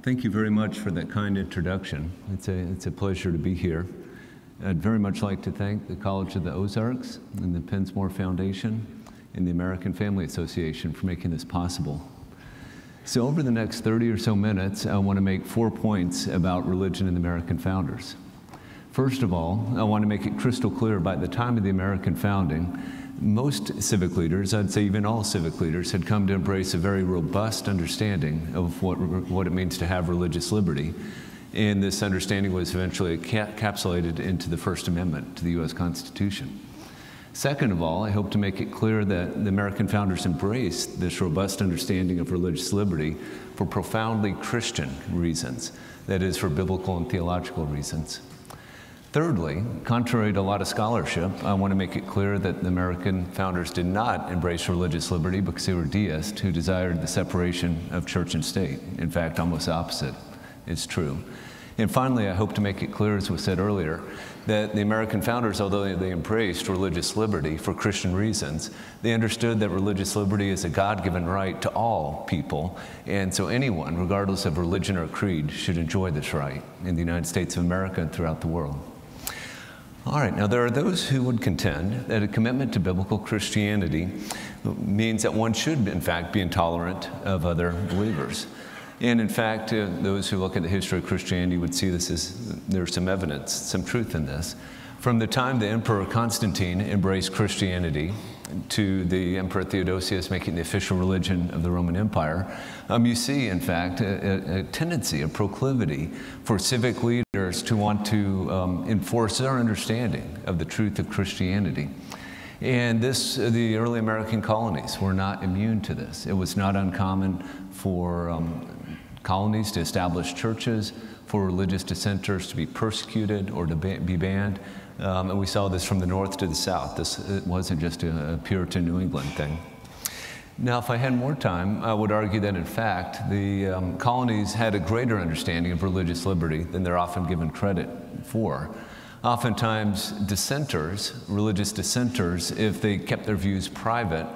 Thank you very much for that kind introduction. It's a pleasure to be here. I'd very much like to thank the College of the Ozarks and the Pensmore Foundation and the American Family Association for making this possible. So over the next 30 or so minutes, I want to make 4 points about religion and the American founders. First of all, I want to make it crystal clear by the time of the American founding, most civic leaders, I'd say even all civic leaders, had come to embrace a very robust understanding of what it means to have religious liberty. And this understanding was eventually encapsulated into the First Amendment to the U.S. Constitution. Second of all, I hope to make it clear that the American founders embraced this robust understanding of religious liberty for profoundly Christian reasons, that is, for biblical and theological reasons. Thirdly, contrary to a lot of scholarship, I want to make it clear that the American founders did not embrace religious liberty because they were deists who desired the separation of church and state. In fact, almost the opposite is true. And finally, I hope to make it clear, as was said earlier, that the American founders, although they embraced religious liberty for Christian reasons, they understood that religious liberty is a God-given right to all people, and so anyone, regardless of religion or creed, should enjoy this right in the United States of America and throughout the world. All right, now there are those who would contend that a commitment to biblical Christianity means that one should, in fact, be intolerant of other believers. And in fact, those who look at the history of Christianity would see this as there's some evidence, some truth in this. From the time the Emperor Constantine embraced Christianity to the Emperor Theodosius making the official religion of the Roman Empire, you see, in fact, a tendency, a proclivity for civic leaders to want to enforce their understanding of the truth of Christianity. And the early American colonies were not immune to this. It was not uncommon for colonies to establish churches, for religious dissenters to be persecuted or to be banned. And we saw this from the north to the south. It wasn't just a Puritan New England thing. Now, if I had more time, I would argue that, in fact, the colonies had a greater understanding of religious liberty than they're often given credit for. Oftentimes, dissenters, religious dissenters, if they kept their views private,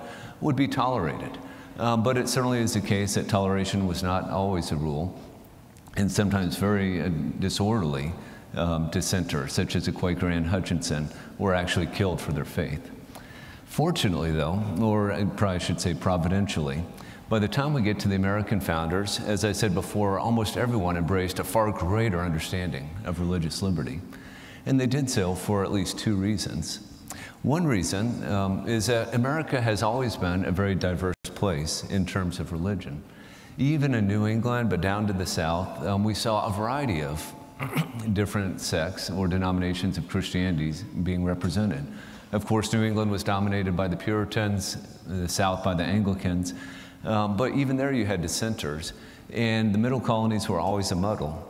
would be tolerated. But it certainly is the case that toleration was not always a rule, and sometimes very disorderly dissenters, such as the Quaker Anne Hutchinson, were actually killed for their faith. Fortunately, though, or I probably should say providentially, by the time we get to the American founders, as I said before, almost everyone embraced a far greater understanding of religious liberty. And they did so for at least two reasons. One reason is that America has always been a very diverse place in terms of religion. Even in New England, but down to the South, we saw a variety of different sects or denominations of Christianity being represented. Of course, New England was dominated by the Puritans, the South by the Anglicans, but even there you had dissenters, and the middle colonies were always a muddle.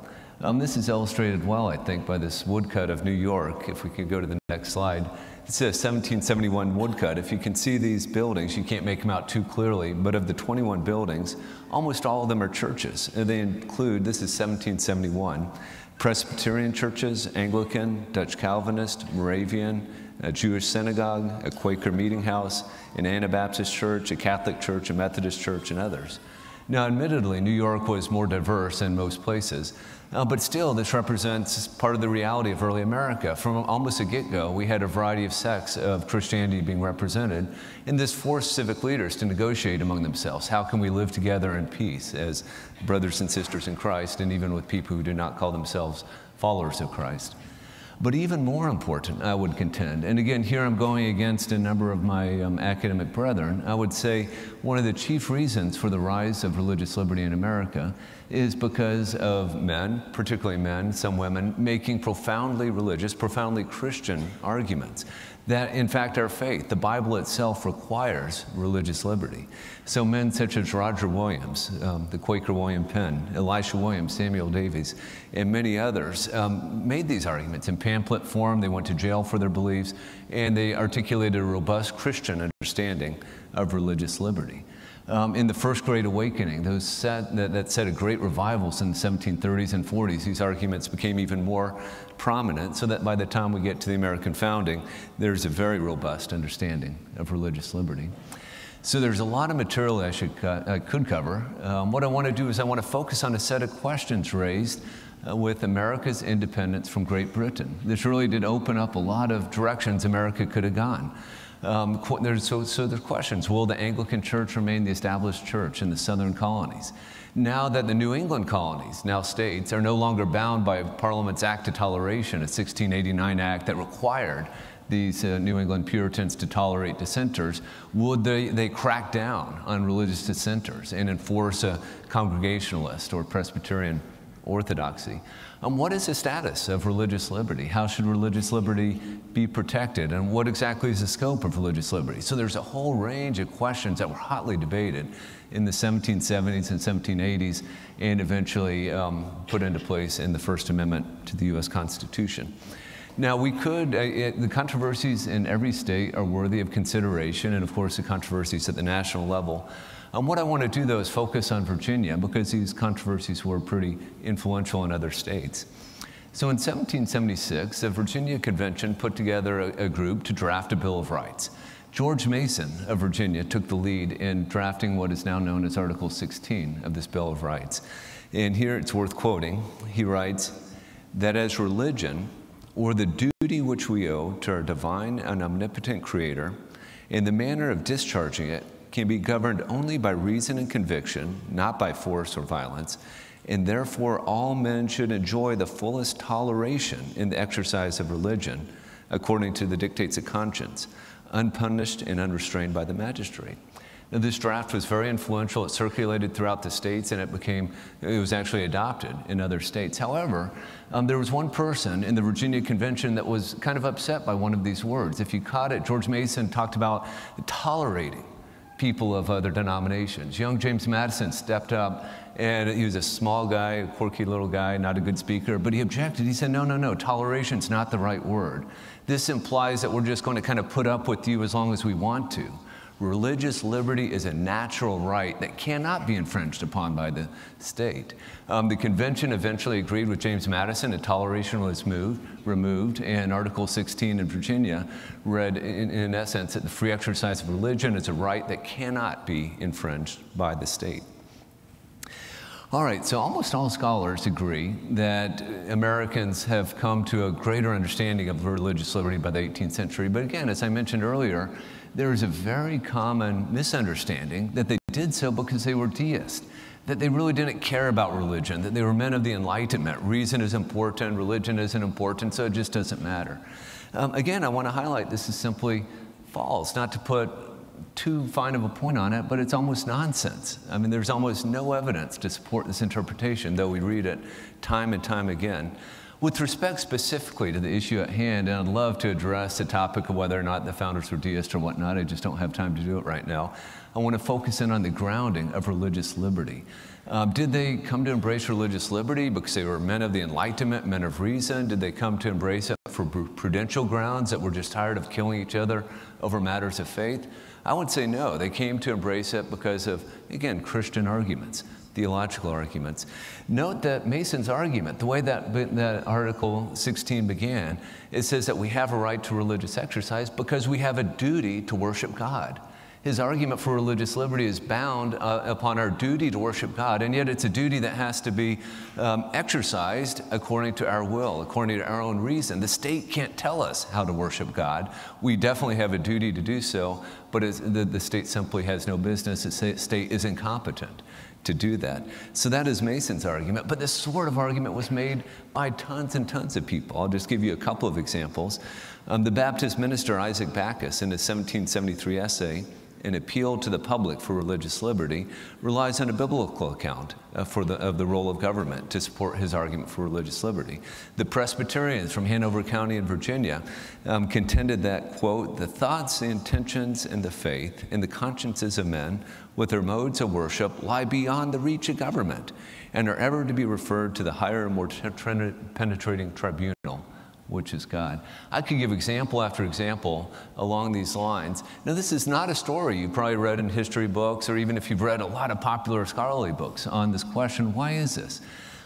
This is illustrated well, I think, by this woodcut of New York. If we could go to the next slide. It's a 1771 woodcut. If you can see these buildings, you can't make them out too clearly, but of the 21 buildings, almost all of them are churches. And they include, this is 1771, Presbyterian churches, Anglican, Dutch Calvinist, Moravian, a Jewish synagogue, a Quaker meeting house, an Anabaptist church, a Catholic church, a Methodist church, and others. Now, admittedly, New York was more diverse than most places, but still, this represents part of the reality of early America. From almost a get-go, we had a variety of sects of Christianity being represented, and this forced civic leaders to negotiate among themselves. How can we live together in peace as brothers and sisters in Christ, and even with people who do not call themselves followers of Christ? But even more important, I would contend, and again, here I'm going against a number of my academic brethren, I would say one of the chief reasons for the rise of religious liberty in America is because of men, particularly men, some women, making profoundly religious, profoundly Christian arguments that, in fact, our faith, the Bible itself, requires religious liberty. So men such as Roger Williams, the Quaker William Penn, Elisha Williams, Samuel Davies, and many others made these arguments in pamphlet form. They went to jail for their beliefs, and they articulated a robust Christian understanding of religious liberty. In the First Great Awakening, that set a great revivals in the 1730s and 40s. These arguments became even more prominent, so that by the time we get to the American founding, there's a very robust understanding of religious liberty. So there's a lot of material I could cover. What I want to do is I want to focus on a set of questions raised with America's independence from Great Britain. This really did open up a lot of directions America could have gone. There's questions. Will the Anglican Church remain the established church in the southern colonies? Now that the New England colonies, now states, are no longer bound by Parliament's Act of Toleration, a 1689 act that required these New England Puritans to tolerate dissenters, would they crack down on religious dissenters and enforce a Congregationalist or Presbyterian orthodoxy? What is the status of religious liberty? How should religious liberty be protected? And what exactly is the scope of religious liberty? So there's a whole range of questions that were hotly debated in the 1770s and 1780s and eventually put into place in the First Amendment to the U.S. Constitution. Now, the controversies in every state are worthy of consideration, and of course the controversies at the national level. What I want to do, though, is focus on Virginia, because these controversies were pretty influential in other states. So in 1776, the Virginia Convention put together a group to draft a Bill of Rights. George Mason of Virginia took the lead in drafting what is now known as Article 16 of this Bill of Rights. And here it's worth quoting. He writes, "That as religion, or the duty which we owe to our divine and omnipotent Creator, and the manner of discharging it, can be governed only by reason and conviction, not by force or violence, and therefore all men should enjoy the fullest toleration in the exercise of religion, according to the dictates of conscience, unpunished and unrestrained by the magistrate." Now, this draft was very influential. It circulated throughout the states, and it was actually adopted in other states. However, there was one person in the Virginia Convention that was kind of upset by one of these words. If you caught it, George Mason talked about tolerating people of other denominations. Young James Madison stepped up, and he was a small guy, a quirky little guy, not a good speaker, but he objected. He said, no, toleration's not the right word. This implies that we're just going to kind of put up with you as long as we want to. Religious liberty is a natural right that cannot be infringed upon by the state. The convention eventually agreed with James Madison that toleration was removed, and Article 16 in Virginia read, in essence, that the free exercise of religion is a right that cannot be infringed by the state. All right, so almost all scholars agree that Americans have come to a greater understanding of religious liberty by the 18th century. But again, as I mentioned earlier, there is a very common misunderstanding that they did so because they were deists, that they really didn't care about religion, that they were men of the Enlightenment. Reason is important, religion isn't important, so it just doesn't matter. Again, I want to highlight this is simply false, not to put too fine of a point on it, but it's almost nonsense. I mean, there's almost no evidence to support this interpretation, though we read it time and time again. With respect specifically to the issue at hand, and I'd love to address the topic of whether or not the founders were deists or whatnot, I just don't have time to do it right now. I want to focus in on the grounding of religious liberty. Did they come to embrace religious liberty because they were men of the Enlightenment, men of reason? Did they come to embrace it for prudential grounds, that we're just tired of killing each other over matters of faith? I would say no. They came to embrace it because of, again, Christian arguments, theological arguments. Note that Mason's argument, the way that Article 16 began, it says that we have a right to religious exercise because we have a duty to worship God. His argument for religious liberty is bound upon our duty to worship God, and yet it's a duty that has to be exercised according to our will, according to our own reason. The state can't tell us how to worship God. We definitely have a duty to do so, but the state simply has no business. The state is incompetent to do that. So that is Mason's argument, but this sort of argument was made by tons and tons of people. I'll just give you a couple of examples. The Baptist minister Isaac Backus, in his 1773 essay, An Appeal to the Public for Religious Liberty, relies on a biblical account of the role of government to support his argument for religious liberty. The Presbyterians from Hanover County in Virginia contended that, quote, "the thoughts, the intentions, and the faith, and the consciences of men with their modes of worship lie beyond the reach of government and are ever to be referred to the higher and more penetrating tribunal, which is God." I could give example after example along these lines. Now, this is not a story you probably read in history books, or even if you've read a lot of popular scholarly books on this question, why is this?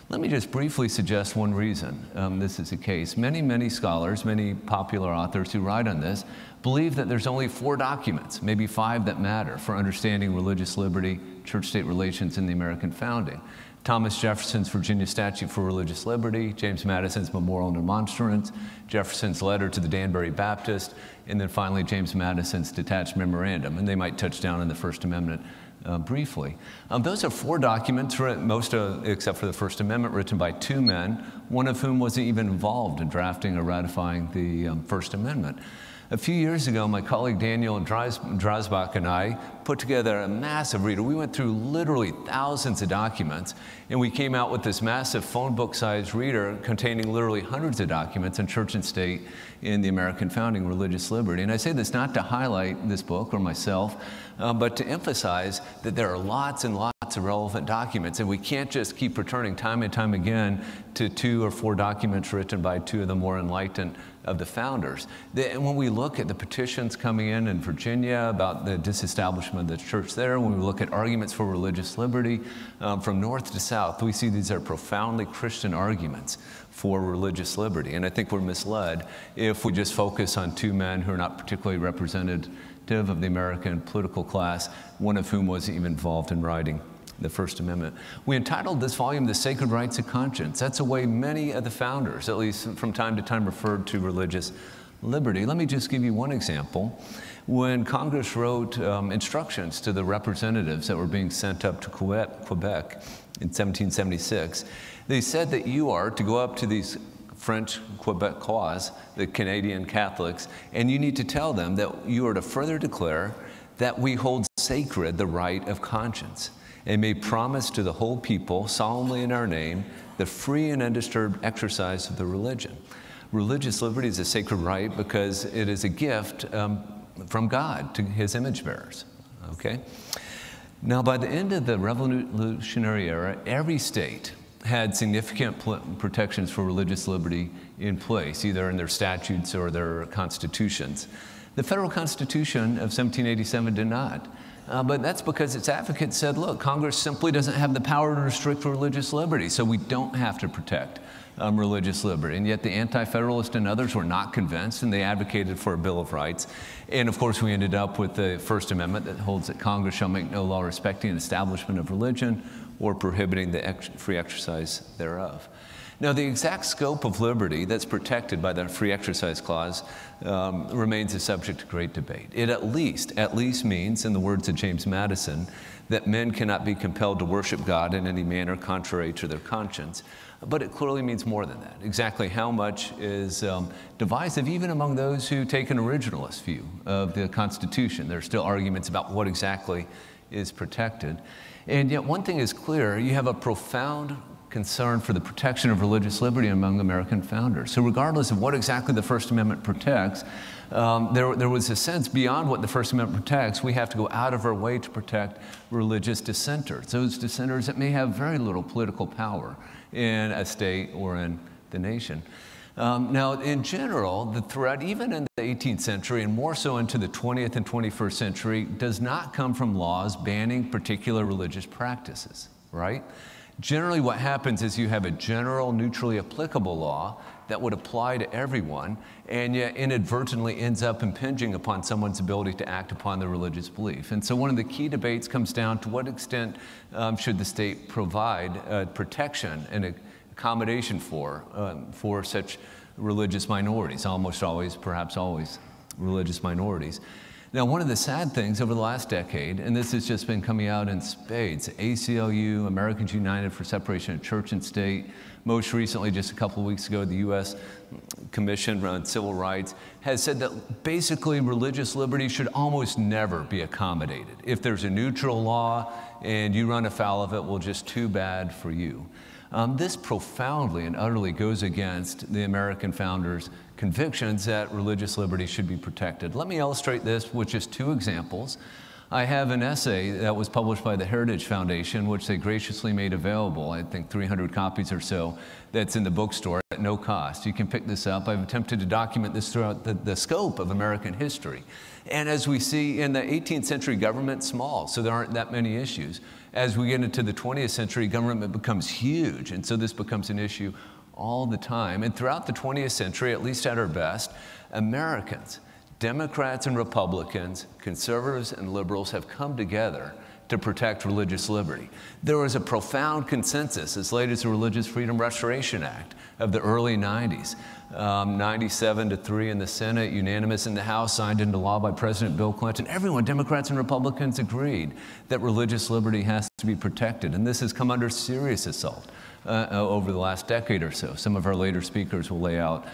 Let me just briefly suggest one reason this is the case. Many scholars, many popular authors who write on this, believe that there's only 4 documents, maybe 5, that matter for understanding religious liberty, church-state relations in the American founding. Thomas Jefferson's Virginia Statute for Religious Liberty, James Madison's Memorial and Remonstrance, Jefferson's letter to the Danbury Baptist, and then finally James Madison's detached memorandum. And they might touch down on the First Amendment briefly. Those are 4 documents, most except for the First Amendment, written by 2 men, one of whom wasn't even involved in drafting or ratifying the First Amendment. A few years ago, my colleague Daniel Drasbach and I put together a massive reader. We went through literally thousands of documents, and we came out with this massive phone book-sized reader containing literally hundreds of documents on church and state in the American founding, religious liberty. And I say this not to highlight this book or myself, but to emphasize that there are lots and lots of relevant documents, and we can't just keep returning time and time again to 2 or 4 documents written by 2 of the more enlightened of the founders. And when we look at the petitions coming in Virginia about the disestablishment of the church there, when we look at arguments for religious liberty from north to south, we see these are profoundly Christian arguments for religious liberty. And I think we're misled if we just focus on 2 men who are not particularly representative of the American political class, one of whom wasn't even involved in writing the First Amendment. We entitled this volume The Sacred Rights of Conscience. That's the way many of the founders, at least from time to time, referred to religious liberty. Let me just give you one example. When Congress wrote instructions to the representatives that were being sent up to Quebec in 1776, they said that you are to go up to these French Quebecois, the Canadian Catholics, and you need to tell them that you are to further declare that we hold sacred the right of conscience, and may promise to the whole people, solemnly in our name, the free and undisturbed exercise of the religion. Religious liberty is a sacred right because it is a gift from God to his image bearers, okay? Now, by the end of the Revolutionary era, every state had significant protections for religious liberty in place, either in their statutes or their constitutions. The federal Constitution of 1787 did not. But that's because its advocates said, look, Congress simply doesn't have the power to restrict religious liberty, so we don't have to protect religious liberty. And yet the Anti-Federalists and others were not convinced, and they advocated for a Bill of Rights. And of course, we ended up with the First Amendment that holds that Congress shall make no law respecting an establishment of religion or prohibiting the free exercise thereof. Now, the exact scope of liberty that's protected by the Free Exercise Clause remains a subject of great debate. It at least means, in the words of James Madison, that men cannot be compelled to worship God in any manner contrary to their conscience. But it clearly means more than that. Exactly how much is divisive, even among those who take an originalist view of the Constitution. There are still arguments about what exactly is protected. And yet one thing is clear, you have a profound concern for the protection of religious liberty among American founders. So regardless of what exactly the First Amendment protects, there was a sense beyond what the First Amendment protects, we have to go out of our way to protect religious dissenters, those dissenters that may have very little political power in a state or in the nation. Now, in general, the threat, even in the 18th century and more so into the 20th and 21st century, does not come from laws banning particular religious practices, right? Generally, what happens is you have a general, neutrally applicable law that would apply to everyone, and yet inadvertently ends up impinging upon someone's ability to act upon their religious belief. And so one of the key debates comes down to what extent should the state provide protection and accommodation for such religious minorities, almost always, perhaps always, religious minorities. Now, one of the sad things over the last decade, and this has just been coming out in spades, ACLU, Americans United for Separation of Church and State, most recently, just a couple of weeks ago, the U.S. Commission on Civil Rights has said that basically religious liberty should almost never be accommodated. If there's a neutral law and you run afoul of it, well, just too bad for you. This profoundly and utterly goes against the American founders' convictions that religious liberty should be protected. Let me illustrate this with just 2 examples. I have an essay that was published by the Heritage Foundation, which they graciously made available, I think 300 copies or so, that's in the bookstore at no cost. You can pick this up. I've attempted to document this throughout the scope of American history. And as we see in the 18th century, government small, so there aren't that many issues. As we get into the 20th century, government becomes huge, and so this becomes an issue all the time. And throughout the 20th century, at least at our best, Americans, Democrats and Republicans, conservatives and liberals have come together to protect religious liberty. There was a profound consensus as late as the Religious Freedom Restoration Act of the early 90s. 97-3 in the Senate, unanimous in the House, signed into law by President Bill Clinton. Everyone, Democrats and Republicans, agreed that religious liberty has to be protected, and this has come under serious assault over the last decade or so. Some of our later speakers will lay out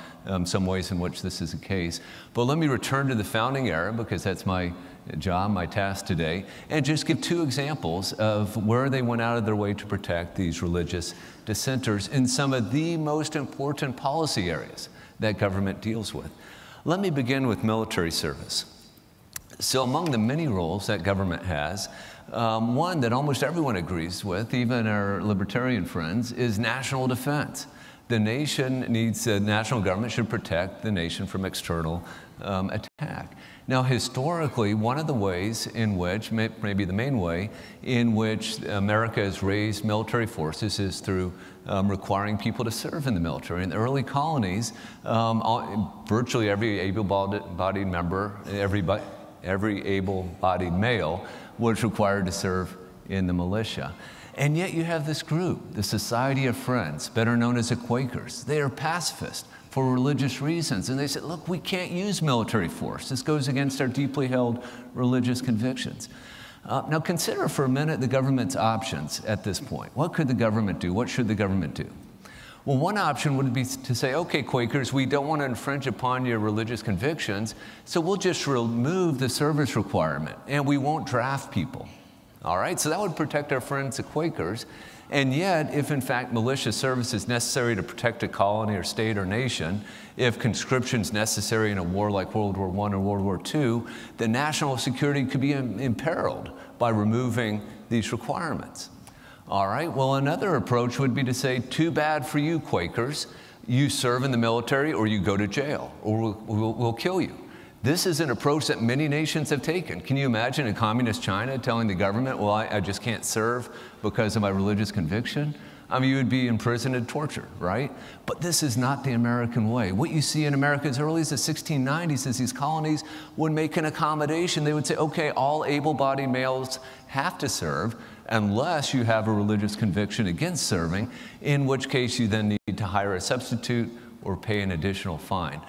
some ways in which this is the case. But let me return to the founding era, because that's my job, my task today, and just give two examples of where they went out of their way to protect these religious dissenters in some of the most important policy areas that government deals with. Let me begin with military service. So among the many roles that government has, one that almost everyone agrees with, even our libertarian friends, is national defense. The nation needs, the national government should protect the nation from external attack. Now, historically, one of the ways in which, maybe the main way, in which America has raised military forces is through requiring people to serve in the military. In the early colonies, virtually every able-bodied member, every able-bodied male was required to serve in the militia. And yet you have this group, the Society of Friends, better known as the Quakers. They are pacifists for religious reasons. And they said, look, we can't use military force. This goes against our deeply held religious convictions. Now consider for a minute the government's options at this point. What could the government do? What should the government do? Well, one option would be to say, okay, Quakers, we don't want to infringe upon your religious convictions, so we'll just remove the service requirement and we won't draft people. All right, so that would protect our friends, the Quakers. And yet, if in fact militia service is necessary to protect a colony or state or nation, if conscription is necessary in a war like World War I or World War II, then national security could be imperiled by removing these requirements. All right, well, another approach would be to say, too bad for you, Quakers. You serve in the military or you go to jail, or we'll kill you. This is an approach that many nations have taken. Can you imagine in communist China telling the government, well, I just can't serve because of my religious conviction? I mean, you would be imprisoned and tortured, right? But this is not the American way. What you see in America as early as the 1690s is these colonies would make an accommodation. They would say, okay, all able-bodied males have to serve unless you have a religious conviction against serving, in which case you then need to hire a substitute or pay an additional fine.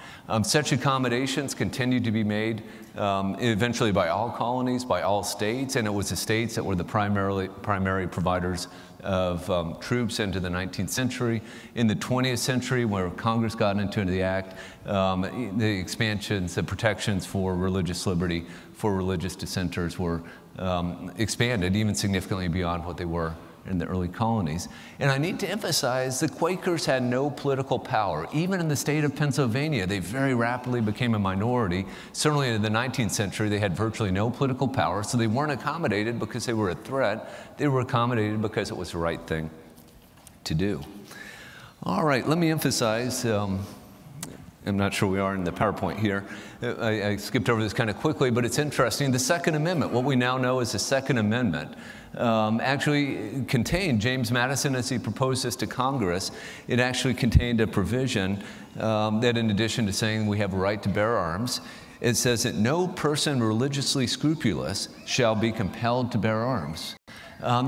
Such accommodations continued to be made eventually by all colonies, by all states, and it was the states that were the primary providers of troops into the 19th century. In the 20th century, where Congress got into the act, the expansions, the protections for religious liberty for religious dissenters were expanded even significantly beyond what they were in the early colonies. And I need to emphasize the Quakers had no political power. Even in the state of Pennsylvania, they very rapidly became a minority. Certainly in the 19th century, they had virtually no political power, so they weren't accommodated because they were a threat. They were accommodated because it was the right thing to do. All right, let me emphasize, I'm not sure we are in the PowerPoint here. I skipped over this kind of quickly, but it's interesting. The Second Amendment, what we now know as the Second Amendment, actually contained, James Madison, as he proposed this to Congress, it actually contained a provision that in addition to saying we have a right to bear arms, it says that no person religiously scrupulous shall be compelled to bear arms.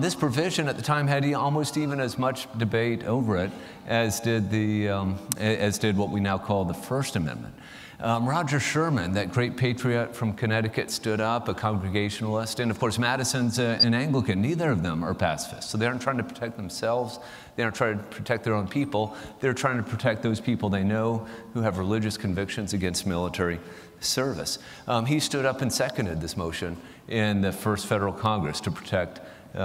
This provision at the time had almost even as much debate over it as did what we now call the First Amendment. Roger Sherman, that great patriot from Connecticut, stood up, a Congregationalist, and of course Madison's an Anglican. Neither of them are pacifists, so they aren't trying to protect themselves. They aren't trying to protect their own people. They're trying to protect those people they know who have religious convictions against military service. He stood up and seconded this motion in the first federal Congress to protect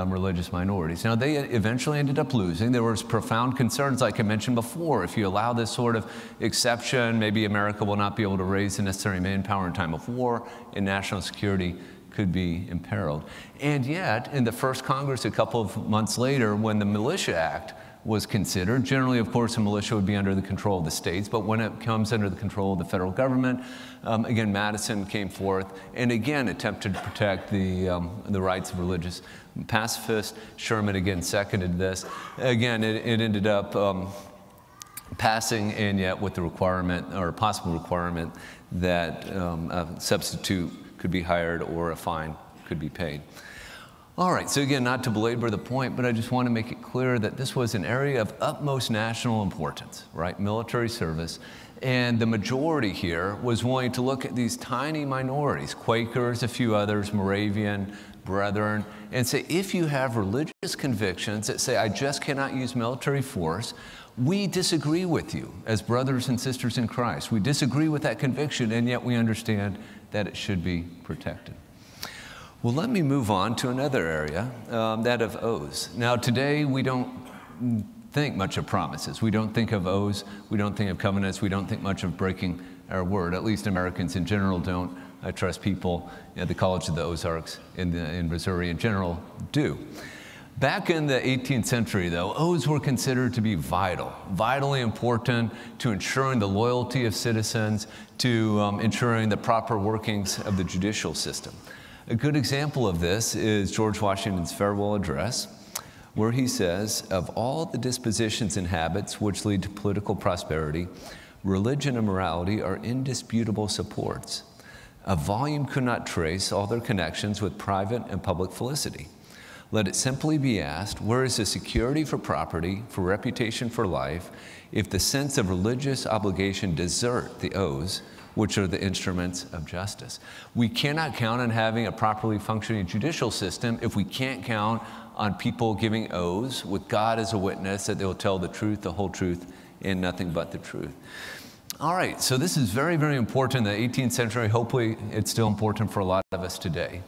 religious minorities. Now, they eventually ended up losing. There was profound concerns, like I mentioned before. If you allow this sort of exception, maybe America will not be able to raise the necessary manpower in time of war, and national security could be imperiled. And yet, in the first Congress, a couple of months later, when the Militia Act was considered. Generally, of course, a militia would be under the control of the states, but when it comes under the control of the federal government, again, Madison came forth and again attempted to protect the rights of religious pacifists. Sherman again seconded this. Again, it ended up passing, and yet with the requirement, or possible requirement, that a substitute could be hired or a fine could be paid. All right, so again, not to belabor the point, but I just want to make it clear that this was an area of utmost national importance, right? Military service. And the majority here was willing to look at these tiny minorities, Quakers, a few others, Moravian, Brethren, and say, if you have religious convictions that say, I just cannot use military force, we disagree with you as brothers and sisters in Christ. We disagree with that conviction, and yet we understand that it should be protected. Well, let me move on to another area, that of oaths. Now, today we don't think much of promises. We don't think of oaths. We don't think of covenants. We don't think much of breaking our word. At least Americans in general don't. I trust people at the College of the Ozarks in Missouri in general do. Back in the 18th century, though, oaths were considered to be vitally important to ensuring the loyalty of citizens, to ensuring the proper workings of the judicial system. A good example of this is George Washington's farewell address, where he says, of all the dispositions and habits which lead to political prosperity, religion and morality are indisputable supports. A volume could not trace all their connections with private and public felicity. Let it simply be asked, where is the security for property, for reputation, for life, if the sense of religious obligation desert the oaths, which are the instruments of justice? We cannot count on having a properly functioning judicial system if we can't count on people giving oaths with God as a witness that they will tell the truth, the whole truth, and nothing but the truth. All right, so this is very, very important in the 18th century. Hopefully it's still important for a lot of us today.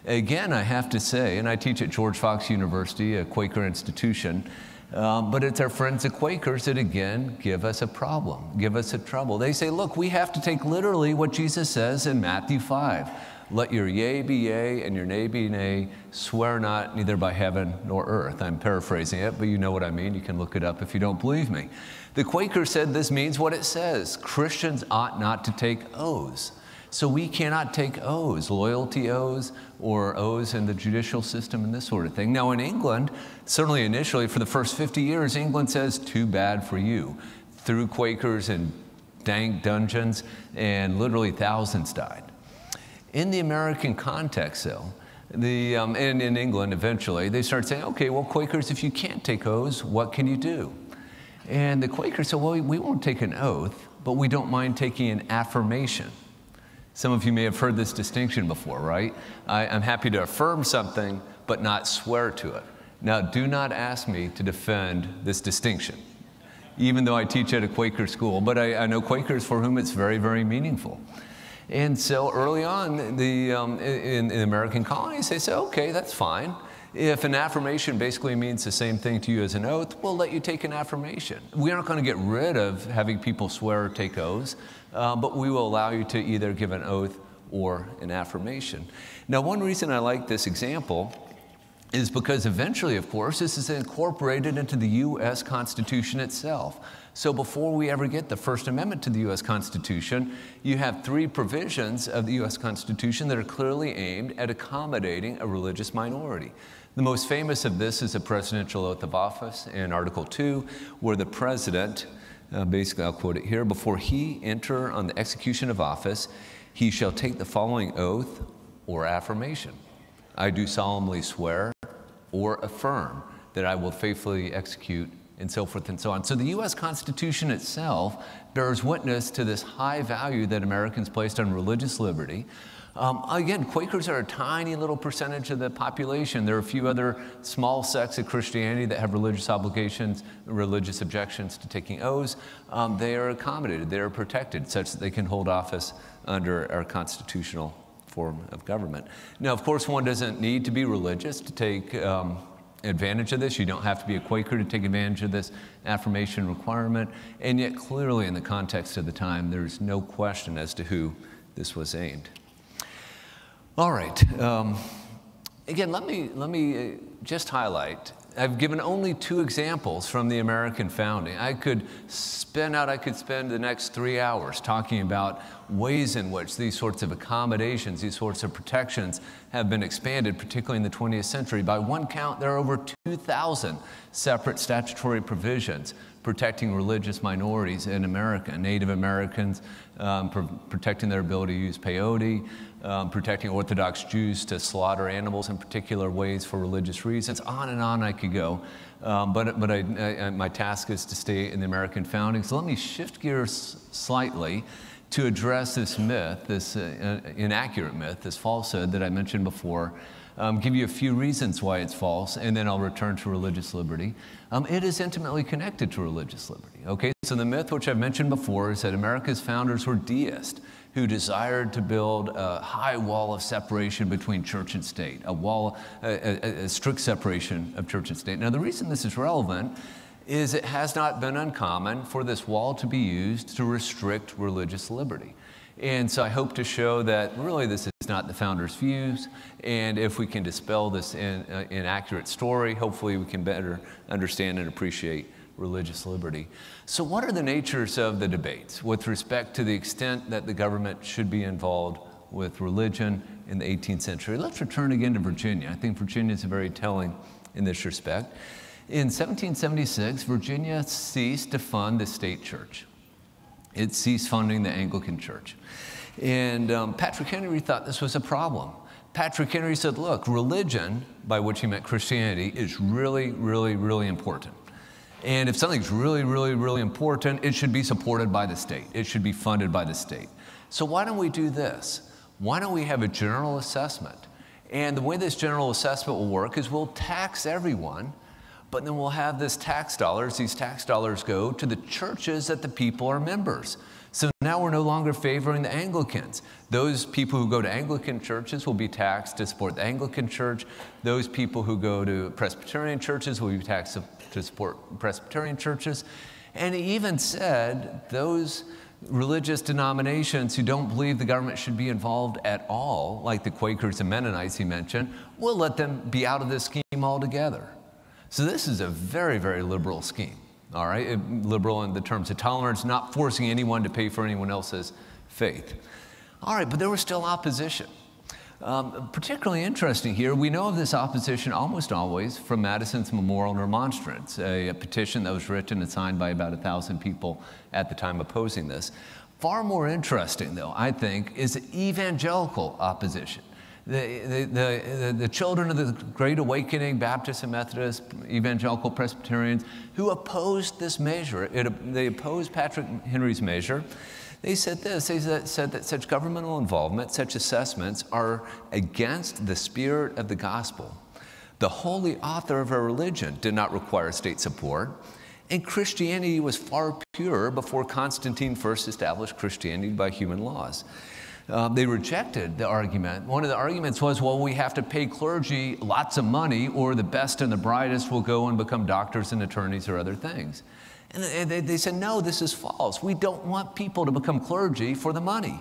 Again, I have to say, and I teach at George Fox University, a Quaker institution, but it's our friends the Quakers that again give us a problem, give us a trouble. They say, look, we have to take literally what Jesus says in Matthew 5. Let your yea be yea and your nay be nay, swear not neither by heaven nor earth. I'm paraphrasing it, but you know what I mean. You can look it up if you don't believe me. The Quakers said this means what it says. Christians ought not to take oaths. So we cannot take oaths, loyalty oaths, or oaths in the judicial system and this sort of thing. Now in England, certainly initially for the first 50 years, England says, too bad for you. Threw Quakers in dank dungeons, and literally thousands died. In the American context, though, and in England eventually, they start saying, okay, well, Quakers, if you can't take oaths, what can you do? And the Quakers said, well, we won't take an oath, but we don't mind taking an affirmation. Some of you may have heard this distinction before, right? I'm happy to affirm something, but not swear to it. Now, do not ask me to defend this distinction, even though I teach at a Quaker school, but I know Quakers for whom it's very, very meaningful. And so early on, in the American colonies, they say, okay, that's fine. If an affirmation basically means the same thing to you as an oath, we'll let you take an affirmation. We aren't going to get rid of having people swear or take oaths, but we will allow you to either give an oath or an affirmation. Now, one reason I like this example is because eventually, of course, this is incorporated into the U.S. Constitution itself. So before we ever get the First Amendment to the U.S. Constitution, you have 3 provisions of the U.S. Constitution that are clearly aimed at accommodating a religious minority. The most famous of this is the Presidential Oath of Office in Article 2, where the President, basically I'll quote it here, before he enter on the execution of office, he shall take the following oath or affirmation. I do solemnly swear or affirm that I will faithfully execute, and so forth and so on. So the U.S. Constitution itself bears witness to this high value that Americans placed on religious liberty. Again, Quakers are a tiny little percentage of the population. There are a few other small sects of Christianity that have religious obligations, religious objections to taking oaths. They are accommodated, they are protected, such that they can hold office under our constitutional form of government. Now, of course, one doesn't need to be religious to take advantage of this. You don't have to be a Quaker to take advantage of this affirmation requirement. And yet, clearly, in the context of the time, there's no question as to who this was aimed. All right. Again, let me just highlight I've given only 2 examples from the American founding. I could spend the next 3 hours talking about ways in which these sorts of accommodations, these sorts of protections have been expanded, particularly in the 20th century. By one count, there are over 2,000 separate statutory provisions protecting religious minorities in America. Native Americans, protecting their ability to use peyote, protecting Orthodox Jews to slaughter animals in particular ways for religious reasons. On and on I could go. But my task is to stay in the American founding. So let me shift gears slightly to address this myth, this inaccurate myth, this falsehood that I mentioned before, give you a few reasons why it's false, and then I'll return to religious liberty. It is intimately connected to religious liberty. Okay, so the myth which I've mentioned before is that America's founders were deists who desired to build a high wall of separation between church and state, a strict separation of church and state. Now, the reason this is relevant is it has not been uncommon for this wall to be used to restrict religious liberty. And so I hope to show that really this is not the founders' views, and if we can dispel this inaccurate story, hopefully we can better understand and appreciate religious liberty. So what are the natures of the debates with respect to the extent that the government should be involved with religion in the 18th century? Let's return again to Virginia. I think Virginia is very telling in this respect. In 1776, Virginia ceased to fund the state church. It ceased funding the Anglican Church. And Patrick Henry thought this was a problem. Patrick Henry said, look, religion, by which he meant Christianity, is really, really, really important. And if something's really, really, really important, it should be supported by the state. It should be funded by the state. So why don't we do this? Why don't we have a general assessment? And the way this general assessment will work is we'll tax everyone, but then we'll have these tax dollars go to the churches that the people are members. So now we're no longer favoring the Anglicans. Those people who go to Anglican churches will be taxed to support the Anglican church. Those people who go to Presbyterian churches will be taxed to support Presbyterian churches. And he even said those religious denominations who don't believe the government should be involved at all, like the Quakers and Mennonites he mentioned, we'll let them be out of this scheme altogether. So this is a very, very liberal scheme, all right? Liberal in the terms of tolerance, not forcing anyone to pay for anyone else's faith. All right, but there was still opposition. Particularly interesting here, we know of this opposition almost always from Madison's Memorial and Remonstrance, a petition that was written and signed by about 1,000 people at the time opposing this. Far more interesting, though, I think, is the evangelical opposition. The children of the Great Awakening, Baptists and Methodists, evangelical Presbyterians, who opposed this measure. They opposed Patrick Henry's measure. They said this, they said that such governmental involvement, such assessments are against the spirit of the gospel. The holy author of our religion did not require state support, and Christianity was far purer before Constantine first established Christianity by human laws. They rejected the argument. One of the arguments was, well, we have to pay clergy lots of money or the best and the brightest will go and become doctors and attorneys or other things. And they said, no, this is false. We don't want people to become clergy for the money.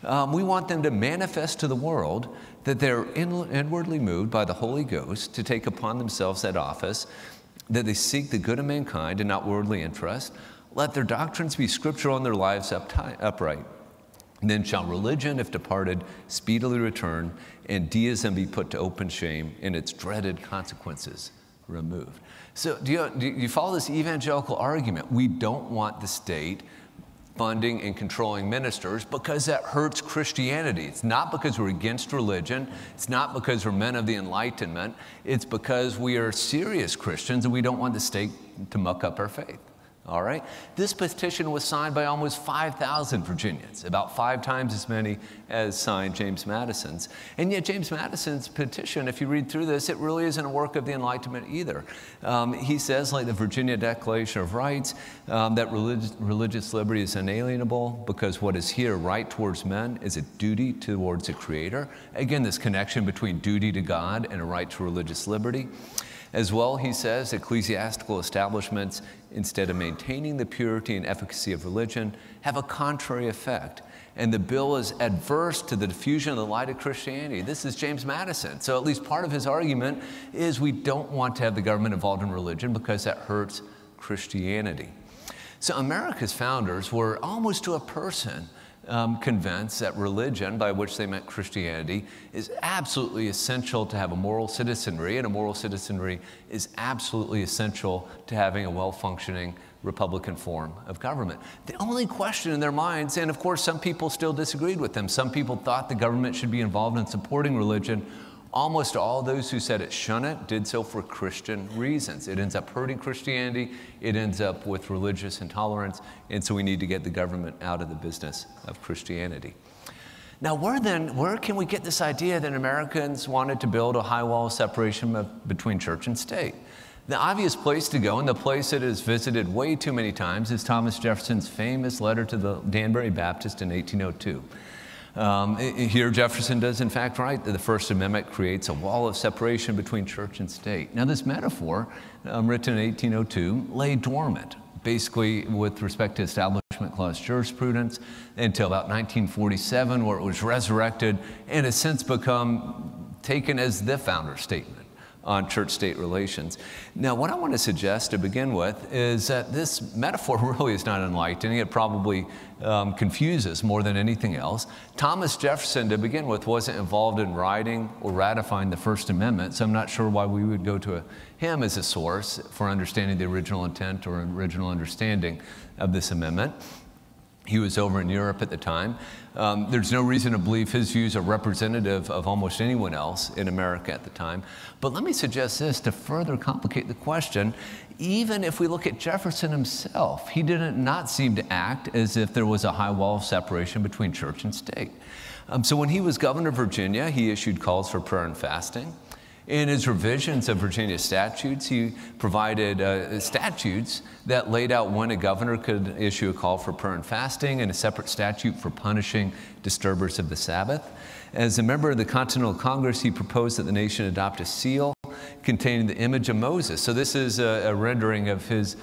We want them to manifest to the world that they're inwardly moved by the Holy Ghost to take upon themselves that office, that they seek the good of mankind and not worldly interest. Let their doctrines be scriptural and their lives upright. Then shall religion, if departed, speedily return, and deism be put to open shame, and its dreaded consequences removed. So do you follow this evangelical argument? We don't want the state funding and controlling ministers because that hurts Christianity. It's not because we're against religion. It's not because we're men of the Enlightenment. It's because we are serious Christians and we don't want the state to muck up our faith. All right? This petition was signed by almost 5,000 Virginians, about 5 times as many as signed James Madison's. And yet James Madison's petition, if you read through this, it really isn't a work of the Enlightenment either. He says, like the Virginia Declaration of Rights, that religious liberty is inalienable because what is here right towards men is a duty towards the Creator. Again, this connection between duty to God and a right to religious liberty. As well, he says, ecclesiastical establishments, instead of maintaining the purity and efficacy of religion, have a contrary effect. And the bill is adverse to the diffusion of the light of Christianity. This is James Madison. So at least part of his argument is we don't want to have the government involved in religion because that hurts Christianity. So America's founders were almost to a person convinced that religion, by which they meant Christianity, is absolutely essential to have a moral citizenry, and a moral citizenry is absolutely essential to having a well-functioning Republican form of government. The only question in their minds, and of course some people still disagreed with them, some people thought the government should be involved in supporting religion. Almost all those who said it shouldn't did so for Christian reasons. It ends up hurting Christianity, it ends up with religious intolerance, and so we need to get the government out of the business of Christianity. Now where can we get this idea that Americans wanted to build a high wall of separation between church and state? The obvious place to go, and the place that is visited way too many times, is Thomas Jefferson's famous letter to the Danbury Baptist in 1802. Here Jefferson does in fact write that the First Amendment creates a wall of separation between church and state. Now this metaphor, written in 1802, lay dormant, basically with respect to Establishment Clause jurisprudence, until about 1947, where it was resurrected and has since become taken as the founder's statement on church-state relations. Now, what I want to suggest to begin with is that this metaphor really is not enlightening. It probably confuses more than anything else. Thomas Jefferson, to begin with, wasn't involved in writing or ratifying the First Amendment, so I'm not sure why we would go to him as a source for understanding the original intent or original understanding of this amendment. He was over in Europe at the time. There's no reason to believe his views are representative of almost anyone else in America at the time. But let me suggest this to further complicate the question. Even if we look at Jefferson himself, he did not seem to act as if there was a high wall of separation between church and state. So when he was governor of Virginia, he issued calls for prayer and fasting. In his revisions of Virginia statutes, he provided statutes that laid out when a governor could issue a call for prayer and fasting, and a separate statute for punishing disturbers of the Sabbath. As a member of the Continental Congress, he proposed that the nation adopt a seal containing the image of Moses. So this is a rendering of his,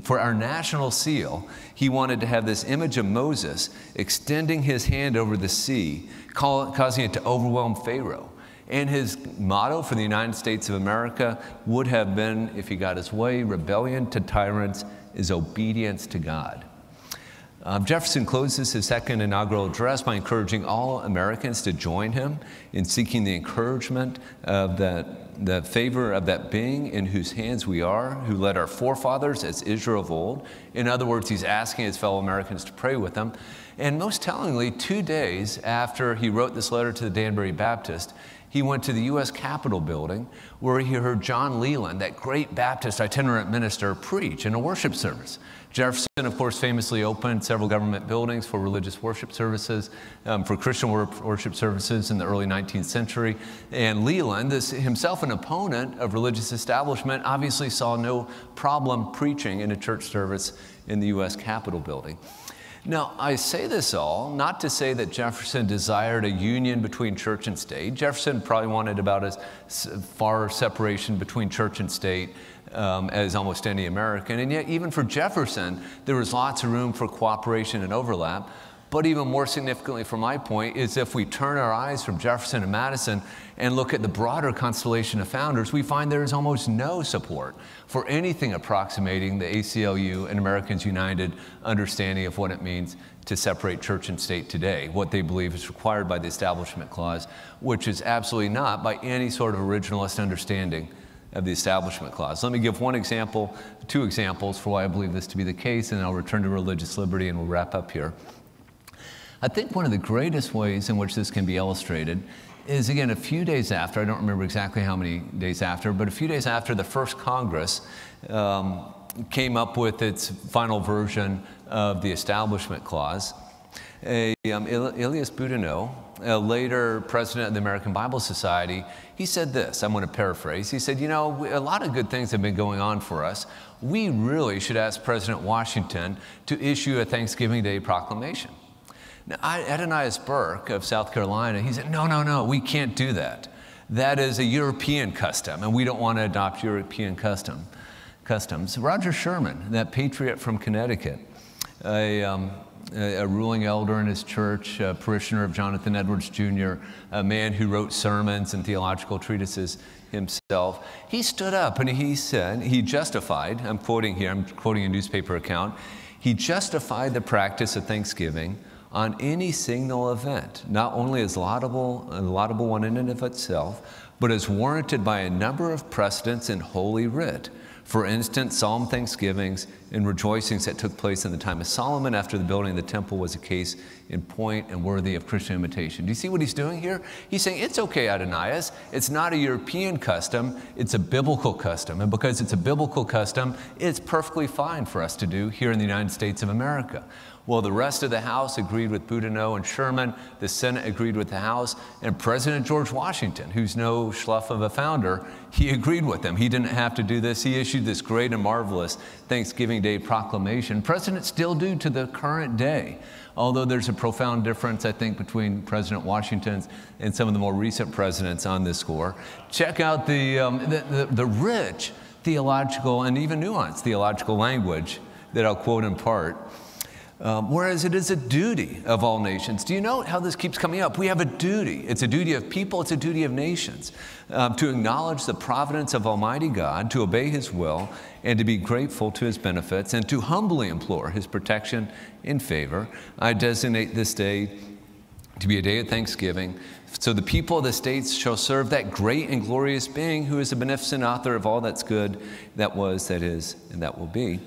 for our national seal, he wanted to have this image of Moses extending his hand over the sea, causing it to overwhelm Pharaoh. And his motto for the United States of America would have been, if he got his way, rebellion to tyrants is obedience to God. Jefferson closes his second inaugural address by encouraging all Americans to join him in seeking the encouragement of the favor of that being in whose hands we are, who led our forefathers as Israel of old. In other words, he's asking his fellow Americans to pray with him. And most tellingly, 2 days after he wrote this letter to the Danbury Baptist, he went to the U.S. Capitol building where he heard John Leland, that great Baptist itinerant minister, preach in a worship service. Jefferson, of course, famously opened several government buildings for religious worship services, for Christian worship services in the early 19th century. And Leland, himself an opponent of religious establishment, obviously saw no problem preaching in a church service in the U.S. Capitol building. Now, I say this all not to say that Jefferson desired a union between church and state. Jefferson probably wanted about as far separation between church and state as almost any American. And yet, even for Jefferson, there was lots of room for cooperation and overlap. But even more significantly from my point is if we turn our eyes from Jefferson and Madison and look at the broader constellation of founders, we find there is almost no support for anything approximating the ACLU and Americans United understanding of what it means to separate church and state today, what they believe is required by the Establishment Clause, which is absolutely not by any sort of originalist understanding of the Establishment Clause. Let me give one example, two examples for why I believe this to be the case, and then I'll return to religious liberty and we'll wrap up here. I think one of the greatest ways in which this can be illustrated is, again, a few days after, I don't remember exactly how many days after, but a few days after the first Congress came up with its final version of the Establishment Clause, Elias Boudinot, a later president of the American Bible Society, he said this, I'm going to paraphrase. He said, you know, a lot of good things have been going on for us. We really should ask President Washington to issue a Thanksgiving Day proclamation. Now, Adonias Burke of South Carolina, he said, no, we can't do that. that is a European custom, and we don't want to adopt European customs. Roger Sherman, that patriot from Connecticut, a ruling elder in his church, a parishioner of Jonathan Edwards Jr., a man who wrote sermons and theological treatises himself, he stood up and he said, he justified, I'm quoting here, I'm quoting a newspaper account, he justified the practice of Thanksgiving on any signal event, not only as a laudable one in and of itself, but as warranted by a number of precedents in Holy Writ. For instance, solemn thanksgivings and rejoicings that took place in the time of Solomon after the building of the temple was a case in point and worthy of Christian imitation. Do you see what he's doing here? He's saying, it's okay, Adonias. It's not a European custom. It's a biblical custom. And because it's a biblical custom, it's perfectly fine for us to do here in the United States of America. Well, the rest of the House agreed with Boudinot and Sherman. The Senate agreed with the House. And President George Washington, who's no schluff of a founder, he agreed with them. He didn't have to do this. He issued this great and marvelous Thanksgiving Day proclamation. Presidents still do to the current day, although there's a profound difference, I think, between President Washington and some of the more recent presidents on this score. Check out the rich theological and even nuanced theological language that I'll quote in part. Whereas it is a duty of all nations. Do you know how this keeps coming up? We have a duty. It's a duty of people. It's a duty of nations to acknowledge the providence of Almighty God, to obey His will, and to be grateful to His benefits, and to humbly implore His protection and favor. I designate this day to be a day of thanksgiving. So the people of the states shall serve that great and glorious being who is the beneficent author of all that's good, that was, that is, and that will be.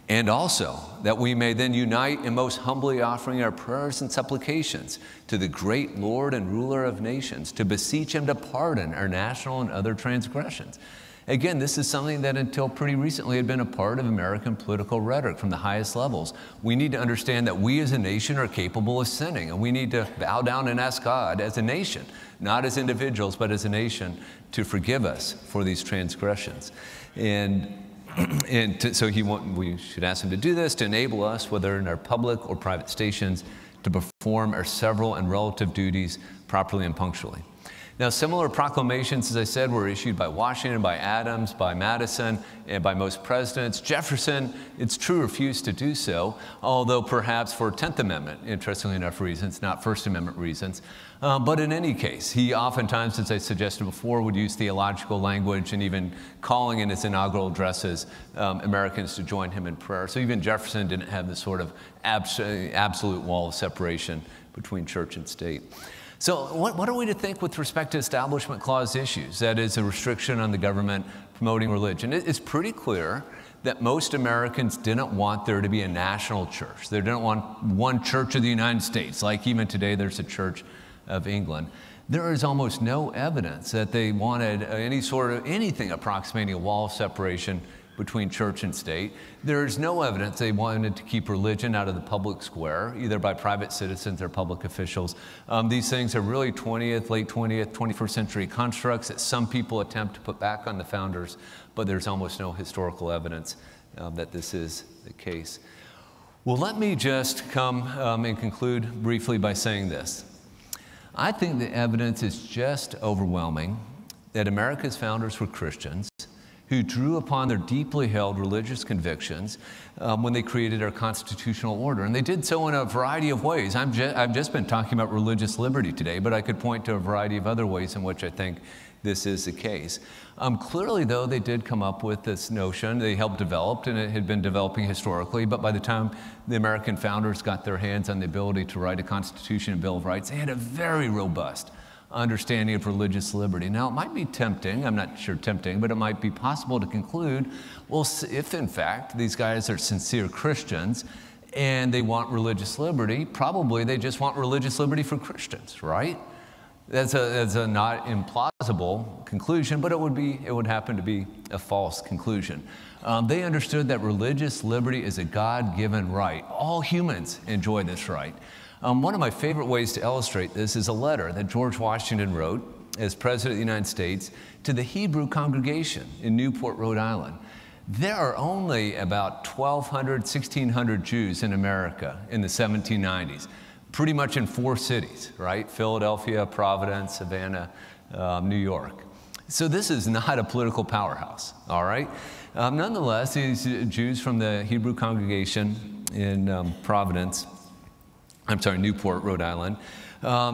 And also that we may then unite in most humbly offering our prayers and supplications to the great Lord and ruler of nations, to beseech Him to pardon our national and other transgressions. Again, this is something that until pretty recently had been a part of American political rhetoric from the highest levels. We need to understand that we as a nation are capable of sinning, and we need to bow down and ask God as a nation, not as individuals, but as a nation, to forgive us for these transgressions. So we should ask Him to do this, to enable us, whether in our public or private stations, to perform our several and relative duties properly and punctually. Now, similar proclamations, as I said, were issued by Washington, by Adams, by Madison, and by most presidents. Jefferson, it's true, refused to do so, although perhaps for 10th Amendment, interestingly enough, reasons, not First Amendment reasons. But in any case, he oftentimes, as I suggested before, would use theological language and even calling in his inaugural addresses Americans to join him in prayer. So even Jefferson didn't have this sort of absolute wall of separation between church and state. So what are we to think with respect to Establishment Clause issues? That is, a restriction on the government promoting religion. It's pretty clear that most Americans didn't want there to be a national church. They didn't want one church of the United States, like even today there's a Church of England. There is almost no evidence that they wanted anything approximating a wall of separation between church and state. There is no evidence they wanted to keep religion out of the public square, either by private citizens or public officials. These things are really late 20th, 21st century constructs that some people attempt to put back on the founders, but there's almost no historical evidence that this is the case. Well, let me just come and conclude briefly by saying this. I think the evidence is just overwhelming that America's founders were Christians who drew upon their deeply held religious convictions when they created our constitutional order. And they did so in a variety of ways. I've just been talking about religious liberty today, but I could point to a variety of other ways in which I think this is the case. Clearly, though, they did come up with this notion. They helped develop, and it had been developing historically, but by the time the American founders got their hands on the ability to write a Constitution and Bill of Rights, they had a very robust understanding of religious liberty. Now, it might be tempting, I'm not sure tempting, but it might be possible to conclude, well, if in fact these guys are sincere Christians and they want religious liberty, probably they just want religious liberty for Christians, right? That's a not implausible conclusion, but it would happen to be a false conclusion. They understood that religious liberty is a God-given right. All humans enjoy this right. One of my favorite ways to illustrate this is a letter that George Washington wrote as President of the United States to the Hebrew congregation in Newport, Rhode Island. There are only about 1,200, 1,600 Jews in America in the 1790s, pretty much in 4 cities, right? Philadelphia, Providence, Savannah, New York. So this is not a political powerhouse, all right? Nonetheless, these Jews from the Hebrew congregation in Newport, Rhode Island,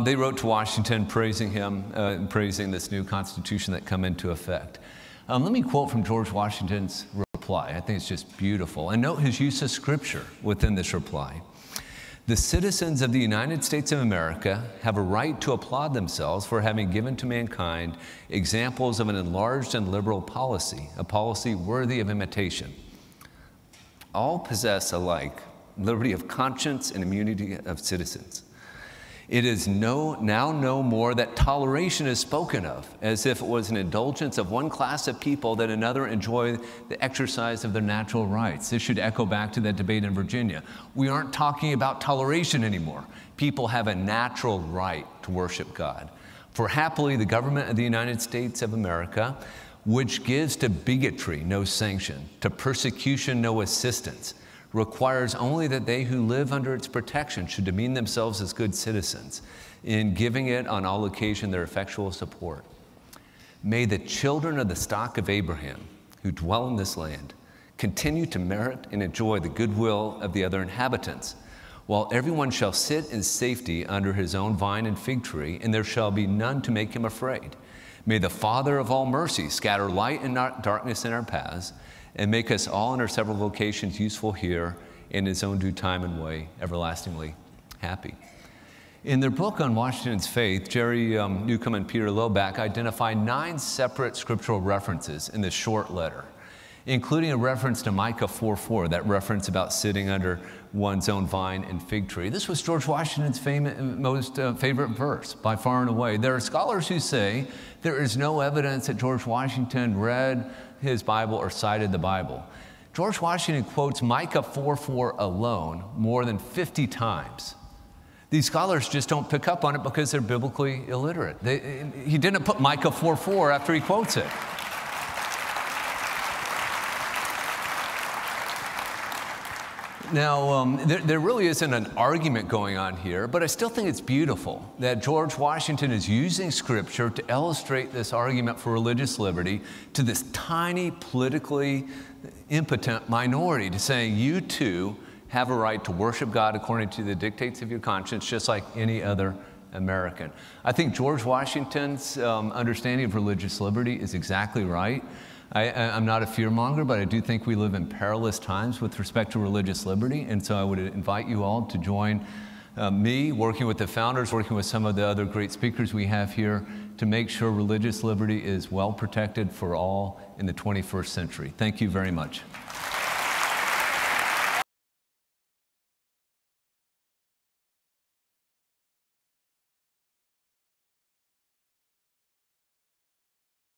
they wrote to Washington praising him, praising this new constitution that come into effect. Let me quote from George Washington's reply. I think it's just beautiful. And note his use of scripture within this reply. The citizens of the United States of America have a right to applaud themselves for having given to mankind examples of an enlarged and liberal policy, a policy worthy of imitation. All possess alike liberty of conscience and immunity of citizens. It is now no more that toleration is spoken of, as if it was an indulgence of one class of people that another enjoy the exercise of their natural rights. This should echo back to that debate in Virginia. We aren't talking about toleration anymore. People have a natural right to worship God. For happily, the government of the United States of America, which gives to bigotry no sanction, to persecution no assistance, requires only that they who live under its protection should demean themselves as good citizens, in giving it on all occasion their effectual support. May the children of the stock of Abraham, who dwell in this land, continue to merit and enjoy the goodwill of the other inhabitants, while everyone shall sit in safety under his own vine and fig tree, and there shall be none to make him afraid. May the Father of all mercy scatter light and darkness in our paths, and make us all in our several vocations useful here in his own due time and way, everlastingly happy. In their book on Washington's faith, Jerry Newcomb and Peter Loback identify 9 separate scriptural references in this short letter, including a reference to Micah 4:4, that reference about sitting under one's own vine and fig tree. This was George Washington's most favorite verse, by far and away. There are scholars who say there is no evidence that George Washington read his Bible or cited the Bible. George Washington quotes Micah 4:4 alone more than 50 times. These scholars just don't pick up on it because they're biblically illiterate. He didn't put Micah 4:4 after he quotes it. Now, there really isn't an argument going on here, but I still think it's beautiful that George Washington is using Scripture to illustrate this argument for religious liberty to this tiny, politically impotent minority, to say, you too have a right to worship God according to the dictates of your conscience, just like any other American. I think George Washington's understanding of religious liberty is exactly right. I'm not a fearmonger, but I do think we live in perilous times with respect to religious liberty, and so I would invite you all to join me, working with the founders, working with some of the other great speakers we have here, to make sure religious liberty is well protected for all in the 21st century. Thank you very much.